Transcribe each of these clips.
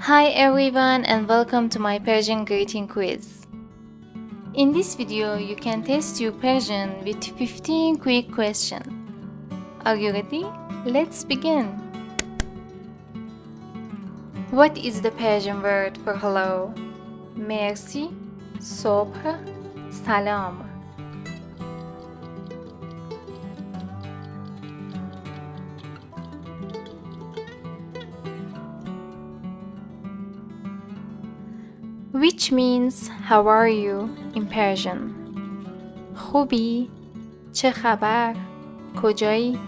Hi everyone and welcome to my Persian greeting quiz. In this video, you can test your Persian with 15 quick questions. Are you ready? Let's begin. What is the Persian word for hello? Merci, صبح, salam. Which means how are you in Persian. خوبی؟ چه خبر؟ کجایی؟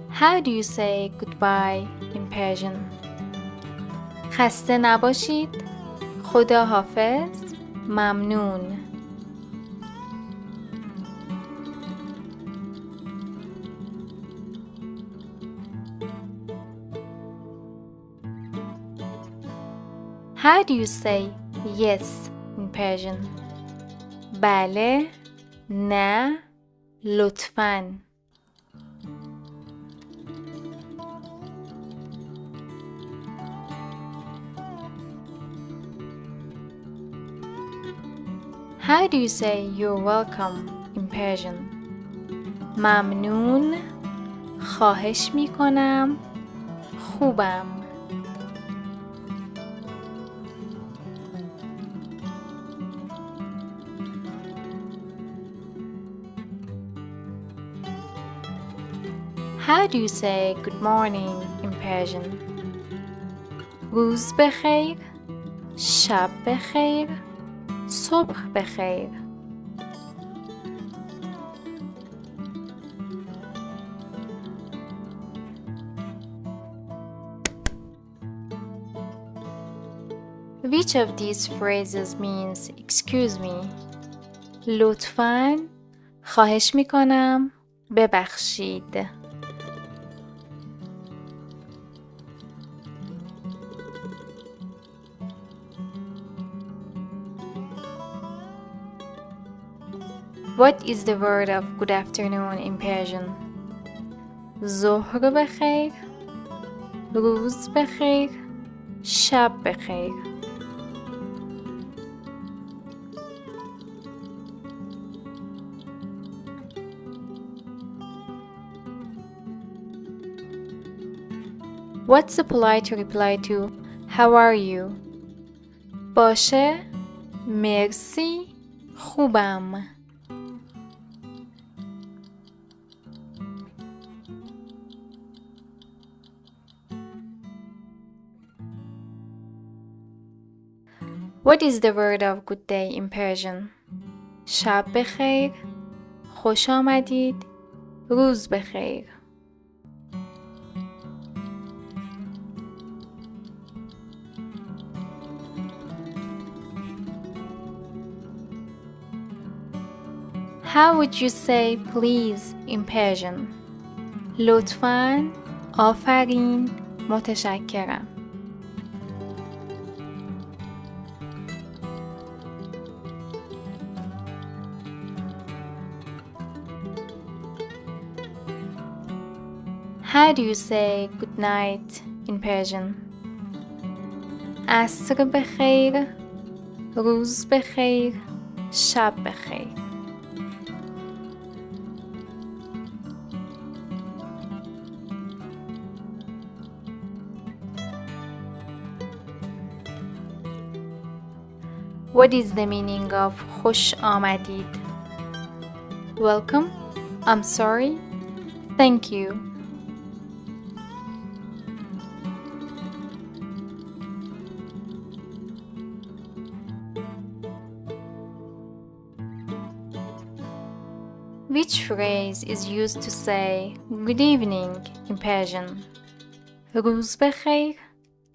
How do you say goodbye in Persian? خسته نباشید. خدا حافظ. ممنون. How do you say yes in Persian? بله، نه، لطفاً. How do you say you're welcome in Persian? ممنون، خواهش میکنم، خوبم. How do you say good morning in Persian? روز بخیر، شب بخیر، صبح بخیر. Which of these phrases means excuse me? لطفاً، خواهش میکنم، ببخشید. What is the word of good afternoon in Persian? ظهر بخیر، روز بخیر، شب بخیر. What's a polite reply to how are you? باشه، مرسی، خوبم. What is the word of good day in Persian? شب بخیر، خوش آمدید، روز بخیر. How would you say please in Persian? لطفاً، آفرین، متشکرم. How do you say good night in Persian? عصر بخیر، روز بخیر، شب بخیر. What is the meaning of خوش آمدید? Welcome, I'm sorry, thank you. Which phrase is used to say good evening in Persian? روز بخیر،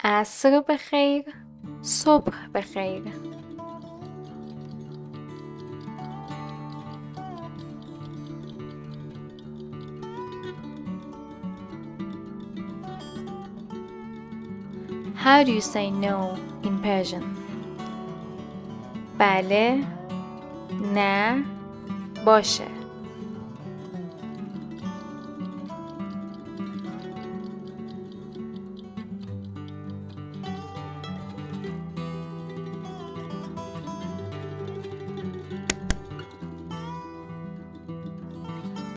عصر بخیر، صبح بخیر. How do you say no in Persian? بله، نه باشه